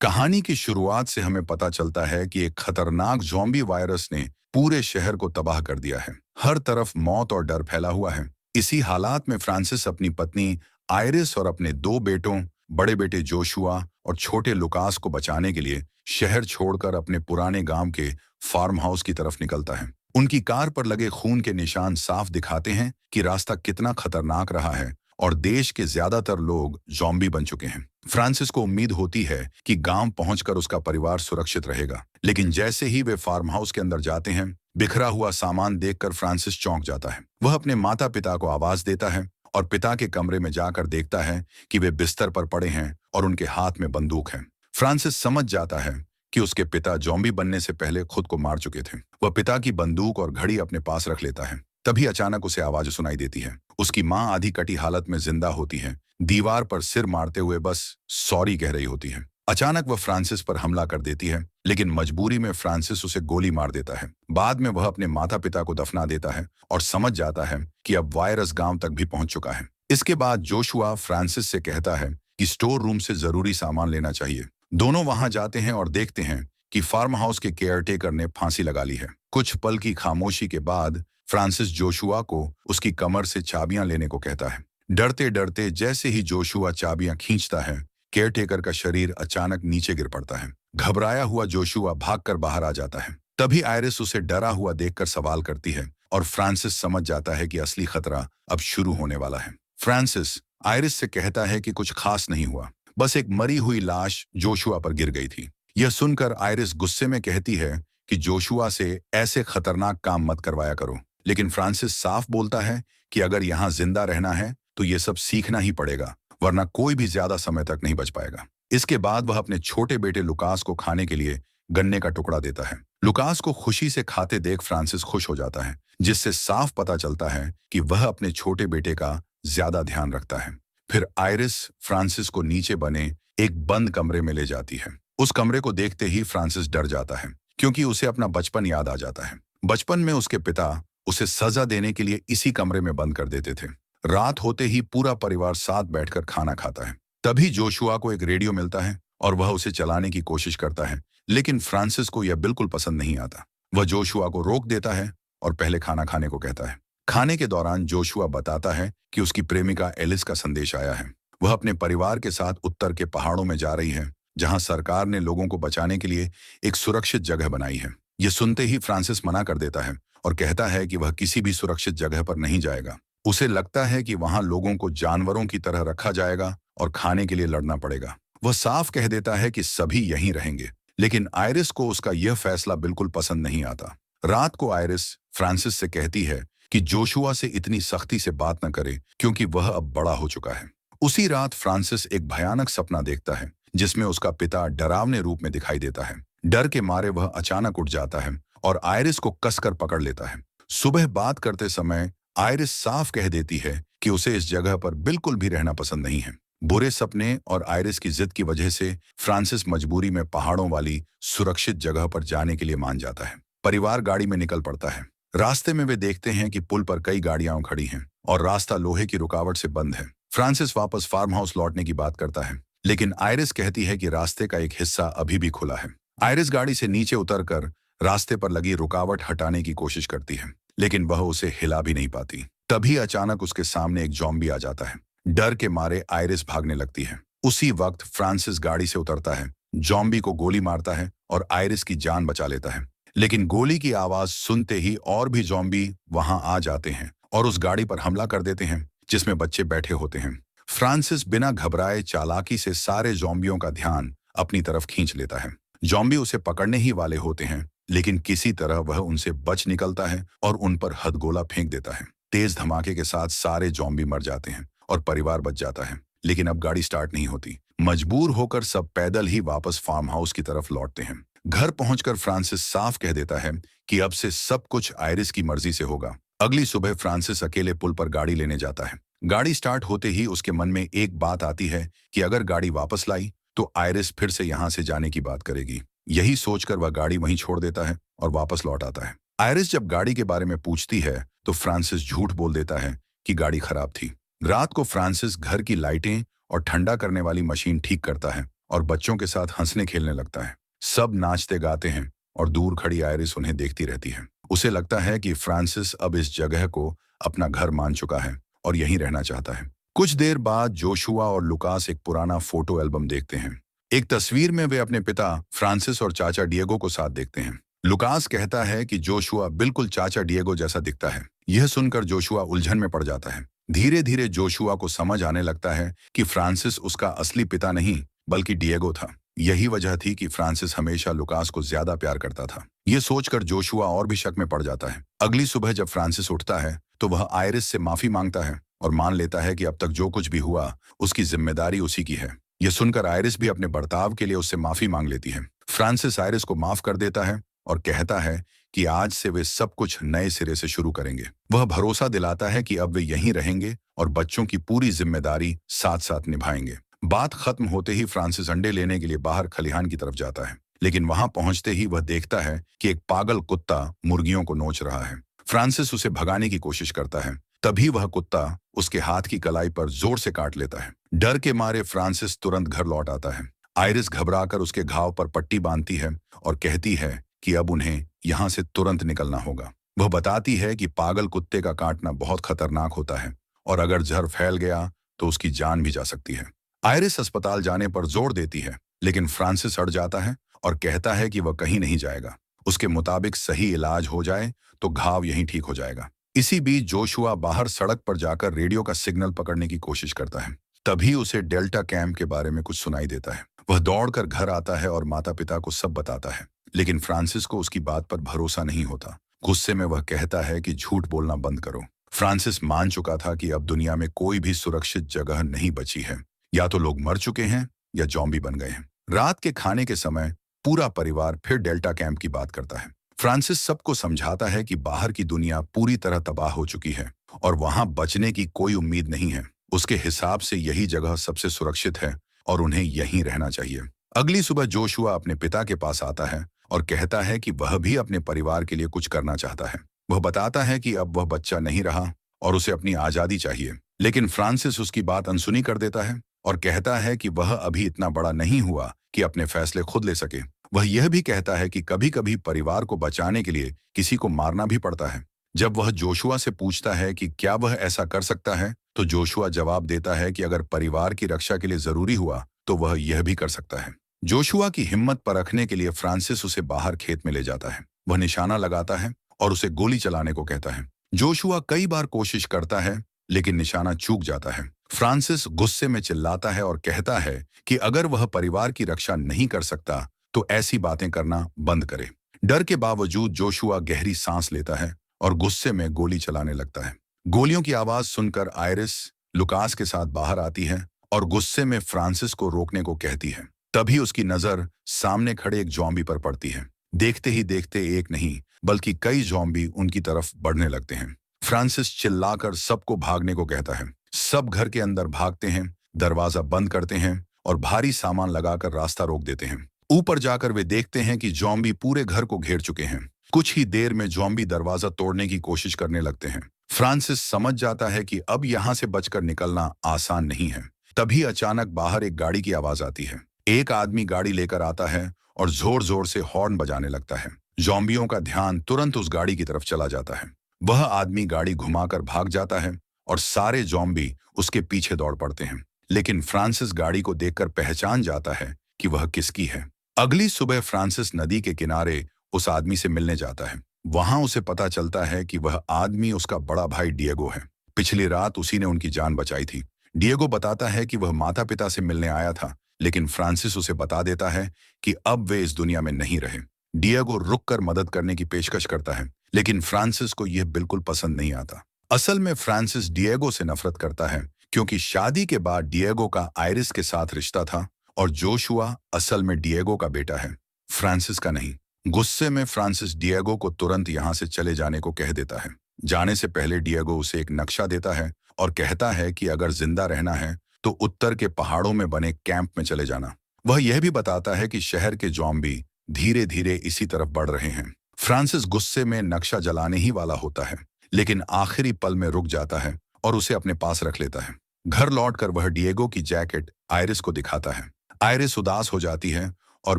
कहानी की शुरुआत से हमें पता चलता है कि एक खतरनाक ज़ॉम्बी वायरस ने पूरे शहर को तबाह कर दिया है। हर तरफ मौत और डर फैला हुआ है। इसी हालात में फ्रांसिस अपनी पत्नी आयरिस और अपने दो बेटों, बड़े बेटे जोशुआ और छोटे लुकास को बचाने के लिए शहर छोड़कर अपने पुराने गांव के फार्म हाउस की तरफ निकलता है। उनकी कार पर लगे खून के निशान साफ दिखाते हैं कि रास्ता कितना खतरनाक रहा है और देश के ज्यादातर लोग ज़ॉम्बी बन चुके हैं। फ्रांसिस को उम्मीद होती है कि गांव पहुंचकर उसका परिवार सुरक्षित रहेगा, लेकिन जैसे ही वे फार्म हाउस के अंदर जाते हैं, बिखरा हुआ सामान देखकर फ्रांसिस चौंक जाता है। वह अपने माता पिता को आवाज देता है और पिता के कमरे में जाकर देखता है कि वे बिस्तर पर पड़े हैं और उनके हाथ में बंदूक है। फ्रांसिस समझ जाता है कि उसके पिता ज़ॉम्बी बनने से पहले खुद को मार चुके थे। वह पिता की बंदूक और घड़ी अपने पास रख लेता है। तभी अचानक उसे आवाज सुनाई देती है। उसकी माँ आधी कटी हालत में जिंदा होती है, दीवार पर सिर मारते हुए बस सॉरी कह रही होती है। अचानक वह फ्रांसिस पर हमला कर देती है, लेकिन मजबूरी में फ्रांसिस उसे गोली मार देता है। बाद में वह अपने माता पिता को दफना देता है और समझ जाता है कि अब वायरस गांव तक भी पहुंच चुका है। इसके बाद जोशुआ फ्रांसिस से कहता है कि स्टोर रूम से जरूरी सामान लेना चाहिए। दोनों वहां जाते हैं और देखते हैं कि फार्म हाउस के केयरटेकर ने फांसी लगा ली है। कुछ पल की खामोशी के बाद फ्रांसिस जोशुआ को उसकी कमर से चाबियां लेने को कहता है। डरते डरते जैसे ही जोशुआ चाबियां खींचता है, केयरटेकर का शरीर अचानक नीचे गिर पड़ता है। घबराया हुआ जोशुआ भागकर बाहर आ जाता है। तभी आयरिस उसे डरा हुआ देखकर सवाल करती है और फ्रांसिस समझ जाता है कि असली खतरा अब शुरू होने वाला है। फ्रांसिस आयरिस से कहता है कि कुछ खास नहीं हुआ, बस एक मरी हुई लाश जोशुआ पर गिर गई थी। यह सुनकर आयरिस गुस्से में कहती है कि जोशुआ से ऐसे खतरनाक काम मत करवाया करो, लेकिन फ्रांसिस साफ बोलता है कि अगर यहाँ जिंदा रहना है तो ये सब सीखना ही पड़ेगा, वरना कोई भी ज्यादा समय तक नहीं बच पाएगा। इसके बाद वह अपने छोटे बेटे लुकास को खाने के लिए गन्ने का टुकड़ा देता है। लुकास को खुशी से खाते देख फ्रांसिस खुश हो जाता है, जिससे साफ पता चलता है कि वह अपने छोटे बेटे का ज्यादा ध्यान रखता है। फिर आयरिस फ्रांसिस को नीचे बने एक बंद कमरे में ले जाती है। उस कमरे को देखते ही फ्रांसिस डर जाता है, क्योंकि उसे अपना बचपन याद आ जाता है। बचपन में उसके पिता उसे सजा देने के लिए इसी कमरे में बंद कर देते थे। रात होते ही पूरा परिवार साथ बैठकर खाना खाता है। तभी जोशुआ को एक रेडियो मिलता है और वह उसे चलाने की कोशिश करता है, लेकिन फ्रांसिस को यह बिल्कुल पसंद नहीं आता। वह जोशुआ को रोक देता है और पहले खाना खाने को कहता है। खाने के दौरान जोशुआ बताता है कि उसकी प्रेमिका एलिस का संदेश आया है। वह अपने परिवार के साथ उत्तर के पहाड़ों में जा रही है, जहां सरकार ने लोगों को बचाने के लिए एक सुरक्षित जगह बनाई है। ये सुनते ही फ्रांसिस मना कर देता है और कहता है कि वह किसी भी सुरक्षित जगह पर नहीं जाएगा। उसे लगता है कि वहां लोगों को जानवरों की तरह रखा जाएगा और खाने के लिए लड़ना पड़ेगा। वह साफ कह देता है कि सभी यहीं रहेंगे, लेकिन आयरिस को उसका यह फैसला बिल्कुल पसंद नहीं आता। रात को आयरिस फ्रांसिस से कहती है कि जोशुआ से इतनी सख्ती से बात न करे, क्योंकि वह अब बड़ा हो चुका है। उसी रात फ्रांसिस एक भयानक सपना देखता है, जिसमें उसका पिता डरावने रूप में दिखाई देता है। डर के मारे वह अचानक उठ जाता है और आयरिस को कसकर पकड़ लेता है। सुबह बात करते समय आयरिस साफ कह देती है कि उसे इस जगह पर बिल्कुल भी रहना पसंद नहीं है। बुरे सपने और आयरिस की जिद की वजह से फ्रांसिस मजबूरी में पहाड़ों वाली सुरक्षित जगह पर जाने के लिए मान जाता है। परिवार गाड़ी में निकल पड़ता है। रास्ते में वे देखते हैं कि पुल पर कई गाड़ियां खड़ी हैं और रास्ता लोहे की रुकावट से बंद है। फ्रांसिस वापस फार्म हाउस लौटने की बात करता है, लेकिन आयरिस कहती है कि रास्ते का एक हिस्सा अभी भी खुला है। आयरिस गाड़ी से नीचे उतरकर रास्ते पर लगी रुकावट हटाने की कोशिश करती है, लेकिन वह उसे हिला भी नहीं पाती। तभी अचानक उसके सामने एक ज़ॉम्बी आ जाता है। डर के मारे आयरिस भागने लगती है। उसी वक्त फ्रांसिस गाड़ी से उतरता है, ज़ॉम्बी को गोली मारता है और आयरिस की जान बचा लेता है। लेकिन गोली की आवाज सुनते ही और भी ज़ॉम्बी वहां आ जाते हैं और उस गाड़ी पर हमला कर देते हैं, जिसमें बच्चे बैठे होते हैं। फ्रांसिस बिना घबराए चालाकी से सारे ज़ॉम्बियों का ध्यान अपनी तरफ खींच लेता है। ज़ॉम्बी उसे पकड़ने ही वाले होते हैं, लेकिन किसी तरह वह उनसे बच निकलता है और उन पर हथगोला फेंक देता है। तेज धमाके के साथ सारे ज़ॉम्बी मर जाते हैं और परिवार बच जाता है, लेकिन अब गाड़ी स्टार्ट नहीं होती। मजबूर होकर सब पैदल ही वापस फार्म हाउस की तरफ लौटते हैं। घर पहुंचकर फ्रांसिस साफ कह देता है कि अब से सब कुछ आयरिस की मर्जी से होगा। अगली सुबह फ्रांसिस अकेले पुल पर गाड़ी लेने जाता है। गाड़ी स्टार्ट होते ही उसके मन में एक बात आती है कि अगर गाड़ी वापस लाई तो आयरिस फिर से यहाँ से जाने की बात करेगी। यही सोचकर वह गाड़ी वहीं छोड़ देता है और वापस लौट आता है। आयरिस जब गाड़ी के बारे में पूछती है तो फ्रांसिस झूठ बोल देता है कि गाड़ी खराब थी। रात को फ्रांसिस घर की लाइटें और ठंडा करने वाली मशीन ठीक करता है और बच्चों के साथ हंसने खेलने लगता है। सब नाचते गाते हैं और दूर खड़ी आयरिस उन्हें देखती रहती है। उसे लगता है कि फ्रांसिस अब इस जगह को अपना घर मान चुका है और यहीं रहना चाहता है। कुछ देर बाद जोशुआ और लुकास एक पुराना फोटो एल्बम देखते हैं। एक तस्वीर में वे अपने पिता फ्रांसिस और चाचा डिएगो को साथ देखते हैं। लुकास कहता है कि जोशुआ बिल्कुल चाचा डिएगो जैसा दिखता है। यह सुनकर जोशुआ उलझन में पड़ जाता है। धीरे धीरे जोशुआ को समझ आने लगता है कि फ्रांसिस उसका असली पिता नहीं बल्कि डिएगो था। यही वजह थी कि फ्रांसिस हमेशा लुकास को ज्यादा प्यार करता था। ये सोचकर जोशुआ और भी शक में पड़ जाता है। अगली सुबह जब फ्रांसिस उठता है तो वह आयरिस से माफी मांगता है और मान लेता है कि अब तक जो कुछ भी हुआ उसकी जिम्मेदारी उसी की है। यह सुनकर आयरिस भी अपने बर्ताव के लिए उससे माफी मांग लेती है। फ्रांसिस आयरिस को माफ कर देता है और कहता है कि आज से वे सब कुछ नए सिरे से शुरू करेंगे। वह भरोसा दिलाता है कि अब वे यहीं रहेंगे और बच्चों की पूरी जिम्मेदारी साथ साथ निभाएंगे। बात खत्म होते ही फ्रांसिस अंडे लेने के लिए बाहर खलिहान की तरफ जाता है, लेकिन वहां पहुंचते ही वह देखता है कि एक पागल कुत्ता मुर्गियों को नोच रहा है। फ्रांसिस उसे भगाने की कोशिश करता है, तभी वह कुत्ता उसके हाथ की कलाई पर जोर से काट लेता है। डर के मारे फ्रांसिस तुरंत घर लौट आता है। आयरिस घबराकर उसके घाव पर पट्टी बांधती है और कहती है कि अब उन्हें यहाँ से तुरंत निकलना होगा। वह बताती है कि पागल कुत्ते का काटना बहुत खतरनाक होता है और अगर जहर फैल गया तो उसकी जान भी जा सकती है। आयरिस अस्पताल जाने पर जोर देती है, लेकिन फ्रांसिस अड़ जाता है और कहता है कि वह कहीं नहीं जाएगा। उसके मुताबिक सही इलाज हो जाए तो घाव यहीं ठीक हो जाएगा। इसी बीच जोशुआ बाहर सड़क पर जाकर रेडियो का सिग्नल पकड़ने की कोशिश करता है। तभी उसे डेल्टा कैंप के बारे में कुछ सुनाई देता है। वह दौड़कर घर आता है और माता पिता को सब बताता है, लेकिन फ्रांसिस को उसकी बात पर भरोसा नहीं होता। गुस्से में वह कहता है कि झूठ बोलना बंद करो। फ्रांसिस मान चुका था कि अब दुनिया में कोई भी सुरक्षित जगह नहीं बची है। या तो लोग मर चुके हैं या जॉम्बी बन गए हैं। रात के खाने के समय पूरा परिवार फिर डेल्टा कैंप की बात करता है। फ्रांसिस सबको समझाता है कि बाहर की दुनिया पूरी तरह तबाह हो चुकी है और वहां बचने की कोई उम्मीद नहीं है। उसके हिसाब से यही जगह सबसे सुरक्षित है और उन्हें यहीं रहना चाहिए। अगली सुबह जोशुआ अपने पिता के पास आता है और कहता है कि वह भी अपने परिवार के लिए कुछ करना चाहता है। वह बताता है कि अब वह बच्चा नहीं रहा और उसे अपनी आजादी चाहिए, लेकिन फ्रांसिस उसकी बात अनसुनी कर देता है और कहता है कि वह अभी इतना बड़ा नहीं हुआ कि अपने फैसले खुद ले सके। वह यह भी कहता है कि कभी कभी परिवार को बचाने के लिए किसी को मारना भी पड़ता है। जब वह जोशुआ से पूछता है कि क्या वह ऐसा कर सकता है, तो जोशुआ जवाब देता है कि अगर परिवार की रक्षा के लिए जरूरी हुआ तो वह यह भी कर सकता है। जोशुआ की हिम्मत परखने के लिए फ्रांसिस उसे बाहर खेत में ले जाता है। वह निशाना लगाता है और उसे गोली चलाने को कहता है। जोशुआ कई बार कोशिश करता है, लेकिन निशाना चूक जाता है। फ्रांसिस गुस्से में चिल्लाता है और कहता है कि अगर वह परिवार की रक्षा नहीं कर सकता तो ऐसी बातें करना बंद करे। डर के बावजूद जोशुआ गहरी सांस लेता है और गुस्से में गोली चलाने लगता है। गोलियों की आवाज सुनकर आयरिस लुकास के साथ बाहर आती है और गुस्से में फ्रांसिस को रोकने को कहती है। तभी उसकी नजर सामने खड़े एक जॉम्बी पर पड़ती है। देखते ही देखते एक नहीं बल्कि कई जॉम्बी उनकी तरफ बढ़ने लगते हैं। फ्रांसिस चिल्लाकर सबको भागने को कहता है। सब घर के अंदर भागते हैं, दरवाजा बंद करते हैं और भारी सामान लगाकर रास्ता रोक देते हैं। ऊपर जाकर वे देखते हैं कि जॉम्बी पूरे घर को घेर चुके हैं। कुछ ही देर में जॉम्बी दरवाजा तोड़ने की कोशिश करने लगते हैं। फ्रांसिस समझ जाता है कि अब यहाँ से बचकर निकलना आसान नहीं है। तभी अचानक बाहर एक गाड़ी की आवाज आती है। एक आदमी गाड़ी लेकर आता है और जोर जोर से हॉर्न बजाने लगता है। जॉम्बियों का ध्यान तुरंत उस गाड़ी की तरफ चला जाता है। वह आदमी गाड़ी घुमाकर भाग जाता है और सारे जॉम्बी उसके पीछे दौड़ पड़ते हैं। लेकिन फ्रांसिस गाड़ी को देखकर पहचान जाता है कि वह किसकी है। अगली सुबह फ्रांसिस नदी के किनारे उस आदमी से मिलने जाता है। वहां उसे पता चलता है कि वह आदमी उसका बड़ा भाई डिएगो है। पिछली रात उसी ने उनकी जान बचाई थी। डिएगो बताता है कि वह माता पिता से मिलने आया था, लेकिन फ्रांसिस उसे बता देता है कि अब वे इस दुनिया में नहीं रहे। डिएगो रुककर मदद करने की पेशकश करता है, लेकिन फ्रांसिस को यह बिल्कुल पसंद नहीं आता। असल में फ्रांसिस डिएगो से नफरत करता है क्योंकि शादी के बाद डिएगो का आयरिस के साथ रिश्ता था और जोशुआ असल में डिएगो का बेटा है, फ्रांसिस का नहीं। गुस्से में फ्रांसिस डिएगो को तुरंत यहाँ से चले जाने को कह देता है। जाने से पहले डिएगो उसे एक नक्शा देता है और कहता है कि अगर जिंदा रहना है तो उत्तर के पहाड़ों में बने कैंप में चले जाना। वह यह भी बताता है कि शहर के जॉम्बी धीरे धीरे इसी तरफ बढ़ रहे हैं। फ्रांसिस गुस्से में नक्शा जलाने ही वाला होता है, लेकिन आखिरी पल में रुक जाता है और उसे अपने पास रख लेता है। घर लौटकर वह डिएगो की जैकेट आयरिस को दिखाता है। आयरिस उदास हो जाती है और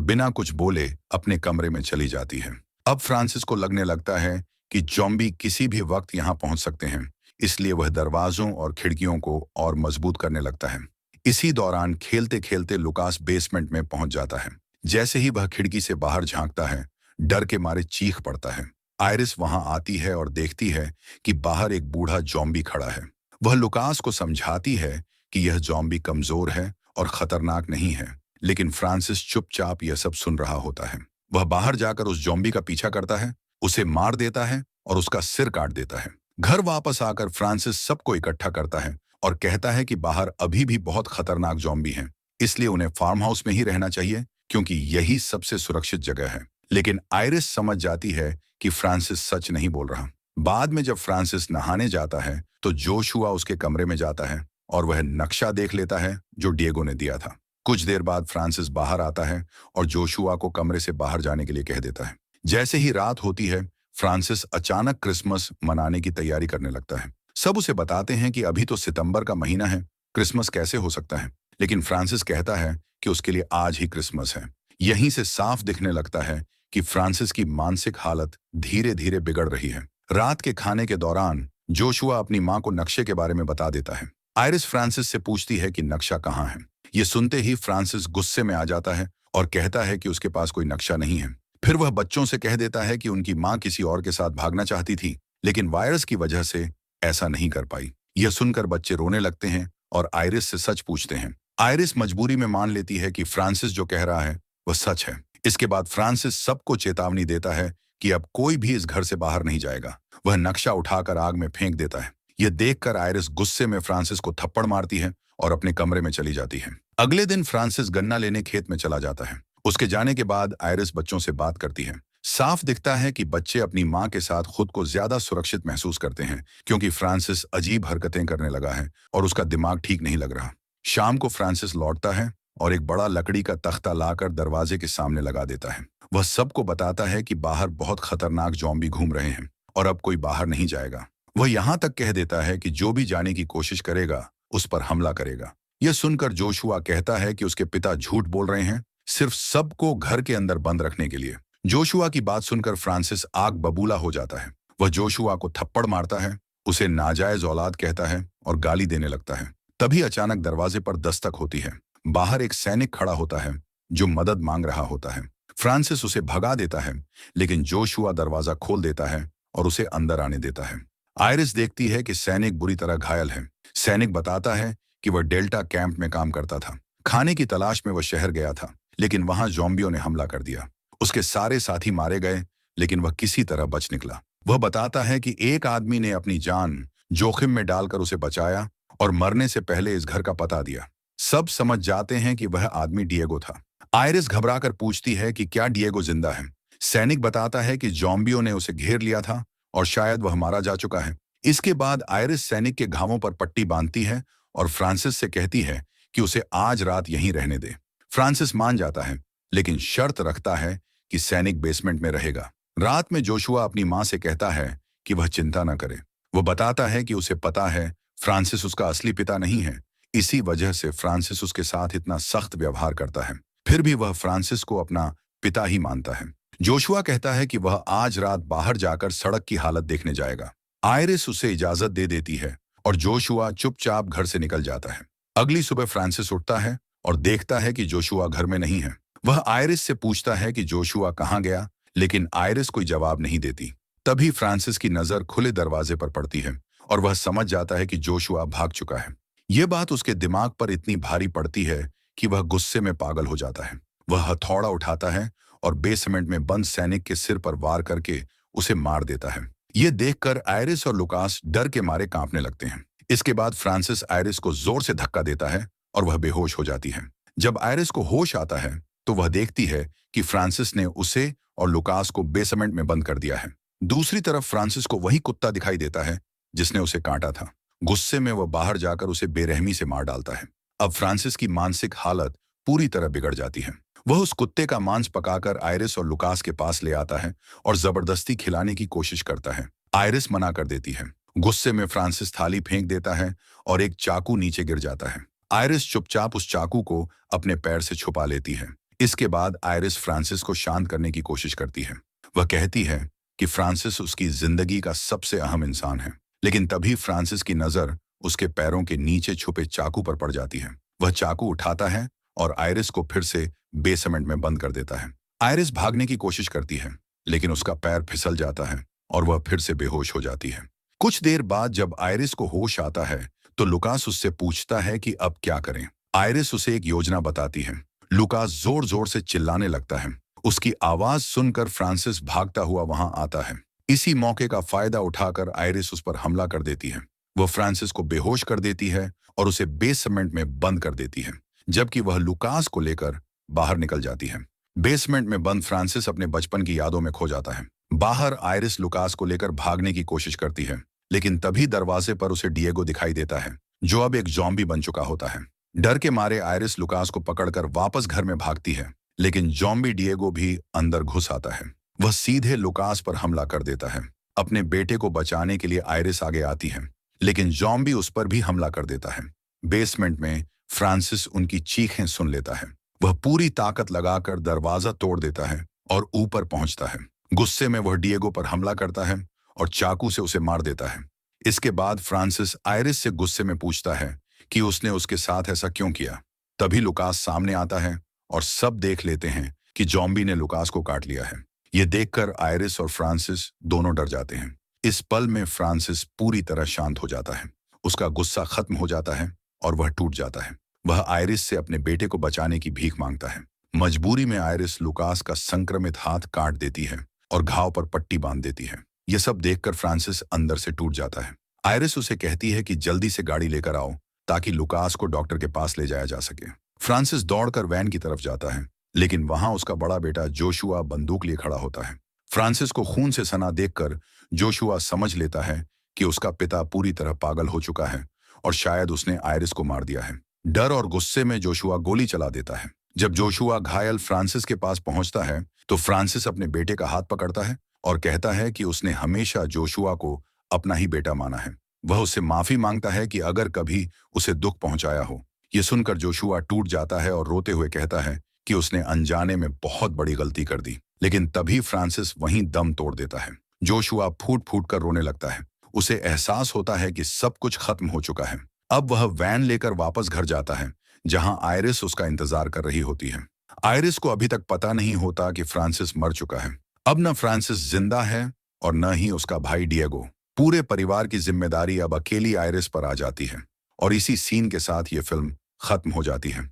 बिना कुछ बोले अपने कमरे में चली जाती है। अब फ्रांसिस को लगने लगता है कि जॉम्बी किसी भी वक्त यहाँ पहुंच सकते हैं, इसलिए वह दरवाजों और खिड़कियों को और मजबूत करने लगता है। इसी दौरान खेलते खेलते लुकास बेसमेंट में पहुंच जाता है। जैसे ही वह खिड़की से बाहर झांकता है, डर के मारे चीख पड़ता है। आयरिस वहां आती है और देखती है कि बाहर एक बूढ़ा जॉम्बी खड़ा है। वह लुकास को समझाती है कि यह जॉम्बी कमजोर है और खतरनाक नहीं है, लेकिन फ्रांसिस चुपचाप यह सब सुन रहा होता है। वह बाहर जाकर उस जॉम्बी का पीछा करता है, उसे मार देता है और उसका सिर काट देता है। घर वापस आकर फ्रांसिस सबको इकट्ठा करता है और कहता है कि बाहर अभी भी बहुत खतरनाक जॉम्बी हैं, इसलिए उन्हें फार्म हाउस में ही रहना चाहिए क्योंकि यही सबसे सुरक्षित जगह है। लेकिन आयरिस समझ जाती है कि फ्रांसिस सच नहीं बोल रहा। बाद में जब फ्रांसिस नहाने जाता है तो जोशुआ उसके कमरे में जाता है और वह नक्शा देख लेता है जो डिएगो ने दिया था। कुछ देर बाद फ्रांसिस बाहर आता है और जोशुआ को कमरे से बाहर जाने के लिए कह देता है। जैसे ही रात होती है, फ्रांसिस अचानक क्रिसमस मनाने की तैयारी करने लगता है। सब उसे बताते हैं कि अभी तो सितंबर का महीना है, क्रिसमस कैसे हो सकता है। लेकिन फ्रांसिस कहता है कि उसके लिए आज ही क्रिसमस है। यहीं से साफ दिखने लगता है कि फ्रांसिस की मानसिक हालत धीरे धीरे बिगड़ रही है। रात के खाने के दौरान जोशुआ अपनी मां को नक्शे के बारे में बता देता है। आयरिस फ्रांसिस से पूछती है कि नक्शा कहाँ है। ये सुनते ही फ्रांसिस गुस्से में आ जाता है और कहता है कि उसके पास कोई नक्शा नहीं है। फिर वह बच्चों से कह देता है कि उनकी मां किसी और के साथ भागना चाहती थी, लेकिन वायरस की वजह से ऐसा नहीं कर पाई। यह सुनकर बच्चे रोने लगते हैं और आयरिस से सच पूछते हैं। आयरिस मजबूरी में मान लेती है कि फ्रांसिस जो कह रहा है वह सच है। इसके बाद फ्रांसिस सबको चेतावनी देता है कि अब कोई भी इस घर से बाहर नहीं जाएगा। वह नक्शा उठाकर आग में फेंक देता है। यह देखकर आयरिस गुस्से में फ्रांसिस को थप्पड़ मारती है और अपने कमरे में चली जाती है। अगले दिन फ्रांसिस गन्ना लेने खेत में चला जाता है। उसके जाने के बाद आयरिस बच्चों से बात करती है। साफ दिखता है कि बच्चे अपनी मां के साथ खुद को ज्यादा सुरक्षित महसूस करते हैं क्योंकि फ्रांसिस अजीब हरकतें करने लगा है और उसका दिमाग ठीक नहीं लग रहा। शाम को फ्रांसिस लौटता है और एक बड़ा लकड़ी का तख्ता लाकर दरवाजे के सामने लगा देता है। वह सबको बताता है कि बाहर बहुत खतरनाक जॉम्बी घूम रहे हैं और अब कोई बाहर नहीं जाएगा। वह यहाँ तक कह देता है कि जो भी जाने की कोशिश करेगा उस पर हमला करेगा। यह सुनकर जोशुआ कहता है कि उसके पिता झूठ बोल रहे हैं, सिर्फ सबको घर के अंदर बंद रखने के लिए। जोशुआ की बात सुनकर फ्रांसिस आग बबूला हो जाता है। वह जोशुआ को थप्पड़ मारता है, उसे नाजायज औलाद कहता है और गाली देने लगता है। तभी अचानक दरवाजे पर दस्तक होती है। बाहर एक सैनिक खड़ा होता है जो मदद मांग रहा होता है। फ्रांसिस उसे भगा देता है, लेकिन जोशुआ दरवाजा खोल देता है और उसे अंदर आने देता है। आयरिस देखती है कि सैनिक बुरी तरह घायल है। सैनिक बताता है कि वह डेल्टा कैंप में काम करता था। खाने की तलाश में वह शहर गया था, लेकिन वहां ज़ॉम्बियों ने हमला कर दिया। उसके सारे साथी मारे गए, लेकिन वह किसी तरह बच निकला। वह बताता है कि एक आदमी ने अपनी जान जोखिम में डालकर उसे बचाया और मरने से पहले इस घर का पता दिया। सब समझ जाते हैं कि वह आदमी डिएगो था। आयरिस घबराकर पूछती है कि क्या डिएगो जिंदा है। सैनिक बताता है कि ज़ॉम्बियों ने उसे घेर लिया था और शायद वह मारा जा चुका है। इसके बाद आयरिस सैनिक के घावों पर पट्टी बांधती है और फ्रांसिस से कहती है कि उसे आज रात यहीं रहने दे। फ्रांसिस मान जाता है, लेकिन शर्त रखता है कि सैनिक बेसमेंट में रहेगा। रात में जोशुआ अपनी मां से कहता है कि वह चिंता न करे। वह बताता है कि उसे पता है फ्रांसिस उसका असली पिता नहीं है, इसी वजह से फ्रांसिस उसके साथ इतना सख्त व्यवहार करता है। फिर भी वह फ्रांसिस को अपना पिता ही मानता है। जोशुआ कहता है कि वह आज रात बाहर जाकर सड़क की हालत देखने जाएगा। आयरिस उसे इजाजत दे देती है और जोशुआ चुपचाप घर से निकल जाता है। अगली सुबह फ्रांसिस उठता है और देखता है कि जोशुआ घर में नहीं है। वह आयरिस से पूछता है कि जोशुआ कहाँ गया, लेकिन आयरिस कोई जवाब नहीं देती। तभी फ्रांसिस की नजर खुले दरवाजे पर पड़ती है और वह समझ जाता है कि जोशुआ भाग चुका है। यह बात उसके दिमाग पर इतनी भारी पड़ती है कि वह गुस्से में पागल हो जाता है। वह हथौड़ा उठाता है और बेसमेंट में बंद सैनिक के सिर पर वार करके उसे मार देता है। यह देखकर आयरिस और लुकास डर के मारे कांपने लगते हैं। इसके बाद फ्रांसिस आयरिस को जोर से धक्का देता है और वह बेहोश हो जाती है। जब आयरिस को होश आता है तो वह देखती है कि फ्रांसिस ने उसे और लुकास को बेसमेंट में बंद कर दिया है। दूसरी तरफ फ्रांसिस को वही कुत्ता दिखाई देता है जिसने उसे काटा था। गुस्से में वह बाहर जाकर उसे बेरहमी से मार डालता है। अब फ्रांसिस की मानसिक हालत पूरी तरह बिगड़ जाती है। वह उस कुत्ते का मांस पकाकर आयरिस और लुकास के पास ले आता है और जबरदस्ती खिलाने की कोशिश करता है। आयरिस मना कर देती है। गुस्से में फ्रांसिस थाली फेंक देता है और एक चाकू नीचे गिर जाता है। आयरिस चुपचाप उस चाकू को अपने पैर से छुपा लेती है। इसके बाद आयरिस फ्रांसिस को शांत करने की कोशिश करती है। वह कहती है कि फ्रांसिस उसकी जिंदगी का सबसे अहम इंसान है। लेकिन तभी फ्रांसिस की नजर उसके पैरों के नीचे छुपे चाकू पर पड़ जाती है। वह चाकू उठाता है और आयरिस को फिर से बेसमेंट में बंद कर देता है। आयरिस भागने की कोशिश करती है, लेकिन उसका पैर फिसल जाता है और वह फिर से बेहोश हो जाती है। कुछ देर बाद जब आयरिस को होश आता है, तो लुकास उससे पूछता है कि अब क्या करें। आयरिस उसे एक योजना बताती है। लुकास जोर जोर से चिल्लाने लगता है। उसकी आवाज सुनकर फ्रांसिस भागता हुआ वहां आता है। इसी मौके का फायदा उठाकर आयरिस उस पर हमला कर देती है। वह फ्रांसिस को बेहोश कर देती है और उसे बेसमेंट में बंद कर देती है, जबकि वह लुकास को लेकर बाहर निकल जाती है। बेसमेंट में बंद फ्रांसिस अपने बचपन की यादों में खो जाता है। बाहर आयरिस लुकास को लेकर भागने की कोशिश करती है, लेकिन तभी दरवाजे पर उसे डिएगो दिखाई देता है, जो अब एक ज़ॉम्बी बन चुका होता है। डर के मारे आयरिस लुकास को पकड़कर वापस घर में भागती है, लेकिन ज़ॉम्बी डिएगो भी अंदर घुस आता है। वह सीधे लुकास पर हमला कर देता है। अपने बेटे को बचाने के लिए आयरिस आगे आती है, लेकिन ज़ॉम्बी उस पर भी हमला कर देता है। बेसमेंट में फ्रांसिस उनकी चीखें सुन लेता है। वह पूरी ताकत लगाकर दरवाजा तोड़ देता है और ऊपर पहुंचता है। गुस्से में वह डिएगो पर हमला करता है और चाकू से उसे मार देता है। इसके बाद फ्रांसिस आयरिस से गुस्से में पूछता है कि उसने उसके साथ ऐसा क्यों किया। तभी लुकास सामने आता है और सब देख लेते हैं कि ज़ॉम्बी ने लुकास को काट लिया है। ये देखकर आयरिस और फ्रांसिस दोनों डर जाते हैं। इस पल में फ्रांसिस पूरी तरह शांत हो जाता है। उसका गुस्सा खत्म हो जाता है और वह टूट जाता है। वह आयरिस से अपने बेटे को बचाने की भीख मांगता है। मजबूरी में आयरिस लुकास का संक्रमित हाथ काट देती है और घाव पर पट्टी बांध देती है। यह सब देखकर फ्रांसिस अंदर से टूट जाता है। आयरिस उसे कहती है कि जल्दी से गाड़ी लेकर आओ ताकि लुकास को डॉक्टर के पास ले जाया जा सके। फ्रांसिस दौड़कर वैन की तरफ जाता है, लेकिन वहां उसका बड़ा बेटा जोशुआ बंदूक लिए खड़ा होता है। फ्रांसिस को खून से सना देखकर जोशुआ समझ लेता है कि उसका पिता पूरी तरह पागल हो चुका है और शायद उसने आयरिस को मार दिया है। डर और गुस्से में जोशुआ गोली चला देता है। जब जोशुआ घायल फ्रांसिस के पास पहुंचता है, तो फ्रांसिस अपने बेटे का हाथ पकड़ता है और कहता है कि उसने हमेशा जोशुआ को अपना ही बेटा माना है। वह उससे माफी मांगता है कि अगर कभी उसे दुख पहुंचाया हो। ये सुनकर जोशुआ टूट जाता है और रोते हुए कहता है कि उसने अनजाने में बहुत बड़ी गलती कर दी। लेकिन तभी फ्रांसिस वहीं दम तोड़ देता है। जोशुआ फूट फूट कर रोने लगता है। उसे एहसास होता है कि सब कुछ खत्म हो चुका है। अब वह वैन लेकर वापस घर जाता है, जहां आयरिस उसका इंतजार कर रही होती है। आयरिस को अभी तक पता नहीं होता कि फ्रांसिस मर चुका है। अब न फ्रांसिस जिंदा है और न ही उसका भाई डिएगो। पूरे परिवार की जिम्मेदारी अब अकेली आयरिस पर आ जाती है और इसी सीन के साथ ये फिल्म खत्म हो जाती है।